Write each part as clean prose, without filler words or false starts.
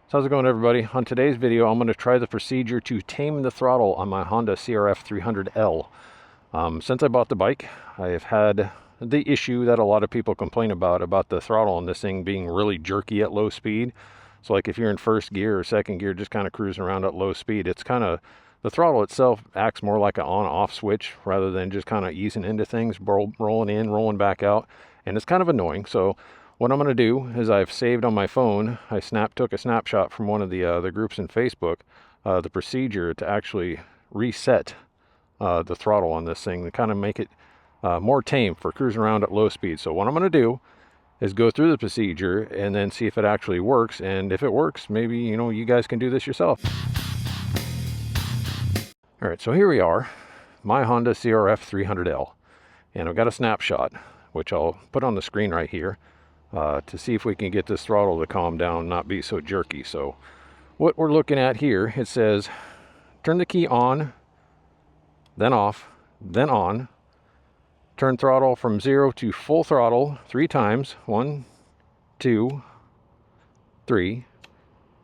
So how's it going, everybody? On today's video, I'm going to try the procedure to tame the throttle on my Honda CRF300l. Since I bought the bike, I've had the issue that a lot of people complain about the throttle on this thing being really jerky at low speed. So like if you're in first gear or second gear, just kind of cruising around at low speed, it's kind of, the throttle itself acts more like an on-off switch rather than just kind of easing into things, rolling in, rolling back out, and it's kind of annoying. So what I'm going to do is I've saved on my phone, I took a snapshot from one of the groups in Facebook, the procedure to actually reset the throttle on this thing to kind of make it more tame for cruising around at low speed. So what I'm going to do is go through the procedure and then see if it actually works. And if it works, maybe, you guys can do this yourself. All right, so here we are, my Honda CRF300l. And I've got a snapshot, which I'll put on the screen right here. To see if we can get this throttle to calm down, not be so jerky. So what we're looking at here, it says turn the key on, then off, then on. Turn throttle from 0 to full throttle 3 times. 1, 2, 3.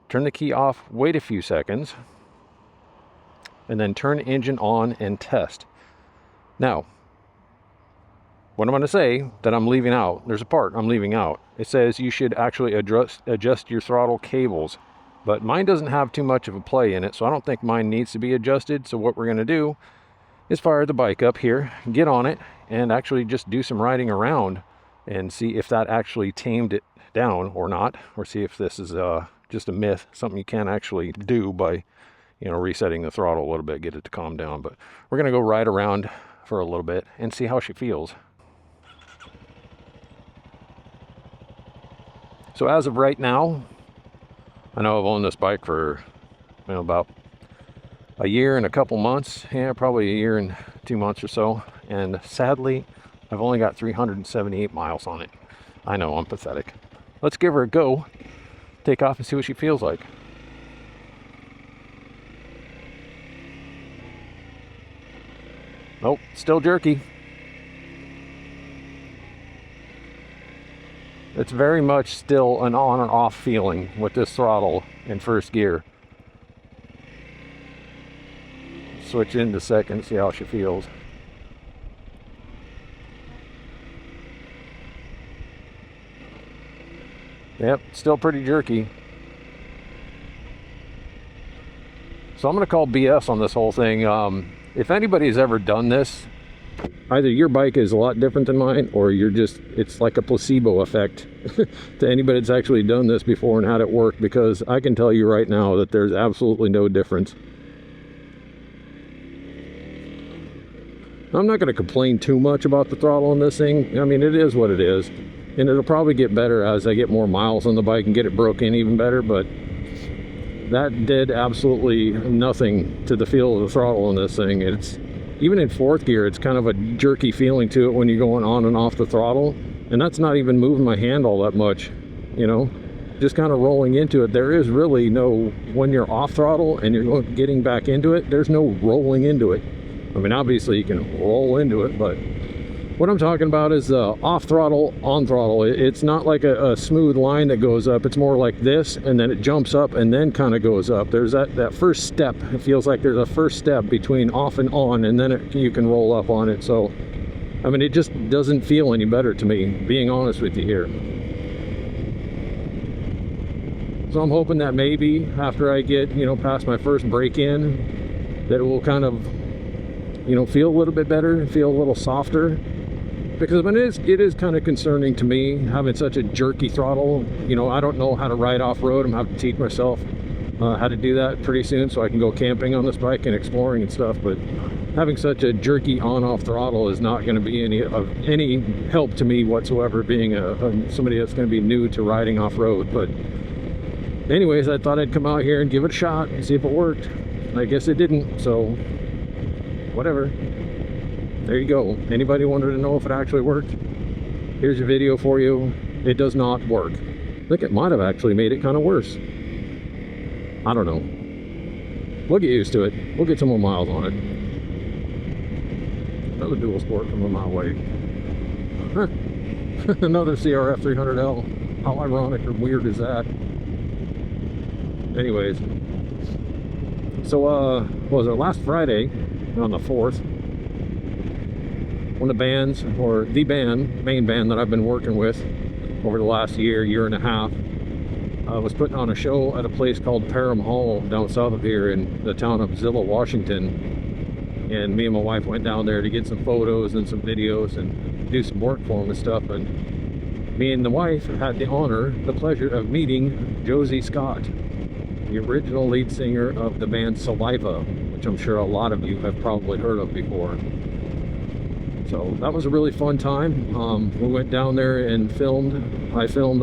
Turn the key off, wait a few seconds, and then turn engine on and test. Now, what I'm going to say that I'm leaving out, there's a part I'm leaving out. It says you should actually adjust your throttle cables, but mine doesn't have too much of a play in it, so I don't think mine needs to be adjusted. So what we're going to do is fire the bike up here, get on it, and actually just do some riding around and see if that actually tamed it down or not, or see if this is just a myth, something you can actually do by, resetting the throttle a little bit, get it to calm down. But we're going to go ride around for a little bit and see how she feels. So as of right now, I know I've owned this bike for about a year and a couple months. Yeah, probably a year and 2 months or so. And sadly, I've only got 378 miles on it. I know, I'm pathetic. Let's give her a go. Take off and see what she feels like. Nope, still jerky. It's very much still an on and off feeling with this throttle in first gear. Switch into second, see how she feels. Yep, still pretty jerky. So I'm going to call BS on this whole thing. If anybody's ever done this, either your bike is a lot different than mine, or it's like a placebo effect to anybody that's actually done this before and had it work, because I can tell you right now that there's absolutely no difference. I'm not going to complain too much about the throttle on this thing. I mean, it is what it is, and it'll probably get better as I get more miles on the bike and get it broke in even better, but that did absolutely nothing to the feel of the throttle on this thing. Even in fourth gear, it's kind of a jerky feeling to it when you're going on and off the throttle. And that's not even moving my hand all that much, just kind of rolling into it. There is really no, when you're off throttle and you're getting back into it, there's no rolling into it. I mean, obviously you can roll into it, but what I'm talking about is off throttle, on throttle. It's not like a smooth line that goes up. It's more like this, and then it jumps up and then kind of goes up. There's that first step. It feels like there's a first step between off and on, and then you can roll up on it. So, I mean, it just doesn't feel any better to me, being honest with you here. So I'm hoping that maybe after I get, past my first break-in, that it will kind of, feel a little bit better, feel a little softer. Because I mean, it is kind of concerning to me having such a jerky throttle. I don't know how to ride off-road. I'm going to have to teach myself how to do that pretty soon so I can go camping on this bike and exploring and stuff. But having such a jerky on-off throttle is not going to be any help to me whatsoever, being somebody that's going to be new to riding off-road. But anyways, I thought I'd come out here and give it a shot and see if it worked. I guess it didn't, so whatever. There you go. Anybody wanted to know if it actually worked? Here's a video for you. It does not work. I think it might have actually made it kind of worse. I don't know. We'll get used to it. We'll get some more miles on it. Another dual sport coming my way. Another CRF300l. How ironic or weird is that? anyways, so what was it, last Friday on the 4th, one of the bands, or the main band that I've been working with over the last year and a half, was putting on a show at a place called Parham Hall down south of here in the town of Zillow, Washington. And me and my wife went down there to get some photos and some videos and do some work for them and stuff. And me and the wife had the pleasure of meeting Josie Scott, the original lead singer of the band Saliva, which I'm sure a lot of you have probably heard of before. So that was a really fun time. We went down there and filmed. I filmed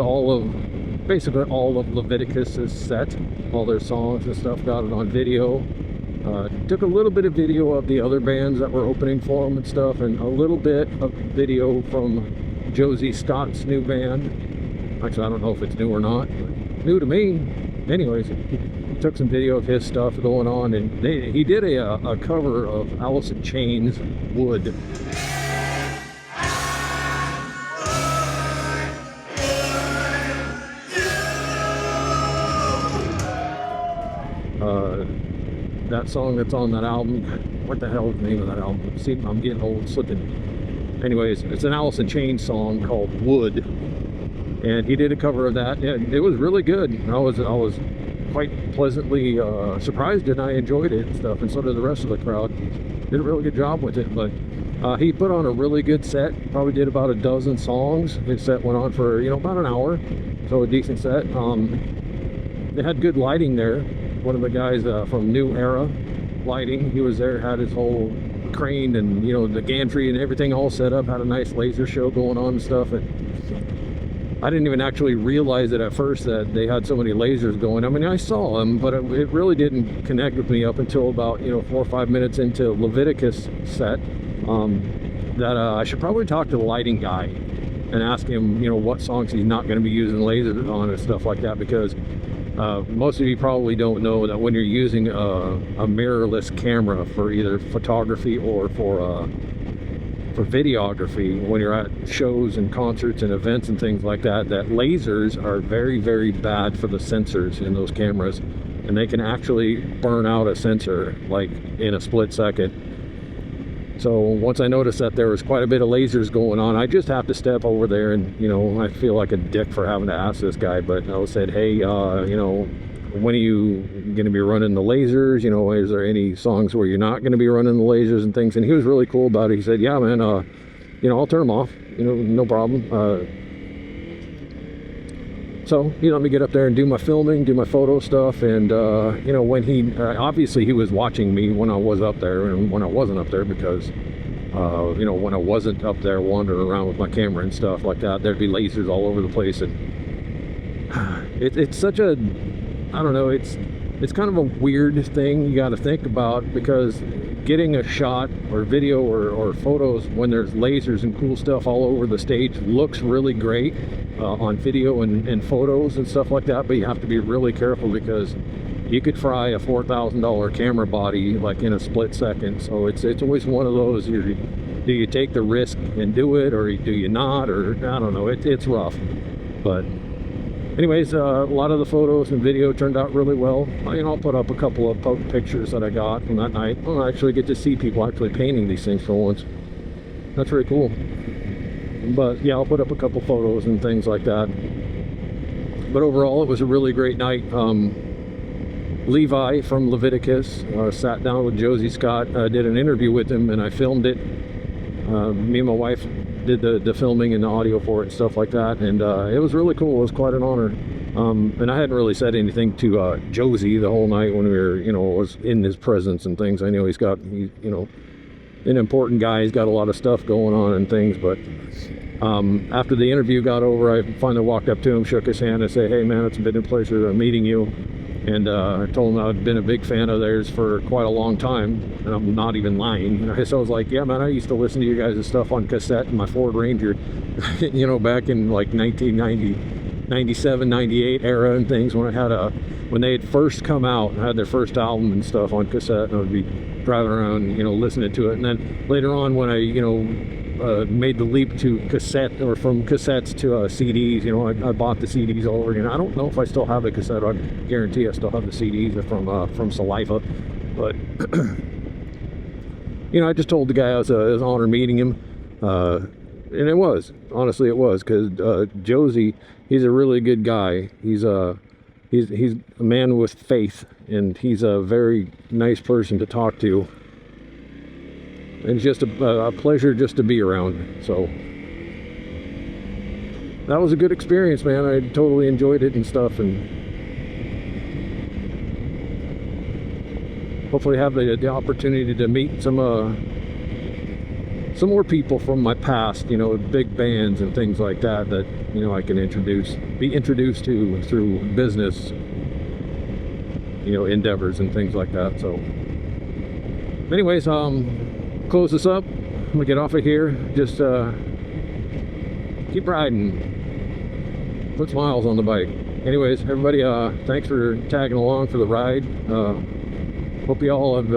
basically all of Leviticus's set, all their songs and stuff, got it on video. Took a little bit of video of the other bands that were opening for them and stuff, and a little bit of video from Josie Scott's new band. Actually, I don't know if it's new or not, but new to me. Anyways, he took some video of his stuff going on, and he did a cover of Alice in Chains' Wood. That song that's on that album, what the hell is the name of that album? See, I'm getting old, slipping. Anyways, it's an Alice in Chains song called Wood, and he did a cover of that. Yeah, it was really good. I was quite pleasantly surprised, and I enjoyed it and stuff, and so did the rest of the crowd. Did a really good job with it. But he put on a really good set. Probably did about a dozen songs. His set went on for about an hour, so a decent set. They had good lighting there. One of the guys from New Era Lighting, he was there, had his whole crane and the gantry and everything all set up, had a nice laser show going on and stuff. And I didn't even actually realize it at first that they had so many lasers going. I mean, I saw them, but it really didn't connect with me up until about 4 or 5 minutes into Leviticus set, that I should probably talk to the lighting guy and ask him what songs he's not going to be using lasers on and stuff like that, because most of you probably don't know that when you're using a mirrorless camera for either photography or for videography, when you're at shows and concerts and events and things like that, that lasers are very, very bad for the sensors in those cameras, and they can actually burn out a sensor like in a split second. So once I noticed that there was quite a bit of lasers going on, I just have to step over there, and I feel like a dick for having to ask this guy, but I said, hey, when are you going to be running the lasers? Is there any songs where you're not going to be running the lasers and things? And he was really cool about it. He said, yeah, man, I'll turn them off, no problem. So he let me get up there and do my filming, do my photo stuff, and when he obviously he was watching me when I was up there and when I wasn't up there, because when I wasn't up there wandering around with my camera and stuff like that, there'd be lasers all over the place. And it's such a, I don't know, it's kind of a weird thing you got to think about, because getting a shot or video or photos when there's lasers and cool stuff all over the stage looks really great on video and photos and stuff like that, but you have to be really careful, because you could fry a $4,000 camera body like in a split second. So it's always one of those, do you take the risk and do it, or do you not, or I don't know, it's rough. But anyways, a lot of the photos and video turned out really well. I'll put up a couple of pictures that I got from that night. I'll actually get to see people actually painting these things for once. That's very cool. But yeah, I'll put up a couple photos and things like that. But overall, it was a really great night. Levi from Leviticus sat down with Josie Scott, did an interview with him, and I filmed it. Me and my wife did the filming and the audio for it and stuff like that, and it was really cool. It was quite an honor. And I hadn't really said anything to Josie the whole night when we were, was in his presence and things. I know he's an important guy. He's got a lot of stuff going on and things, but after the interview got over, I finally walked up to him, shook his hand, and said, hey man, it's been a pleasure meeting you. And I told him I'd been a big fan of theirs for quite a long time, and I'm not even lying. So I was like, yeah man, I used to listen to you guys' stuff on cassette in my Ford Ranger, back in like 1990, 97, 98 era and things, when they had first come out and had their first album and stuff on cassette, and I would be driving around, listening to it. And then later on, when I, made the leap to cassette, or from cassettes to CDs. You know, I bought the CDs all over again. I don't know if I still have the cassette. I guarantee I still have the CDs from Saliva, but you know, I just told the guy I was honored meeting him, and it was, honestly, it was, because Josie, he's a really good guy. He's a man with faith, and he's a very nice person to talk to. And it's just a pleasure just to be around. So that was a good experience, man. I totally enjoyed it and stuff, and hopefully have the opportunity to meet some more people from my past, you know, big bands and things like that, you know, I can be introduced to through business, you know, endeavors and things like that. So anyways, close this up. I'm gonna get off of here. Just keep riding, put smiles on the bike. Anyways, everybody, thanks for tagging along for the ride. Hope you all have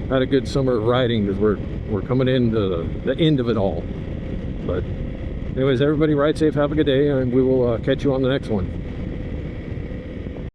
had a good summer of riding, because we're coming into the end of it all. But anyways, everybody, ride safe, have a good day, and we will catch you on the next one.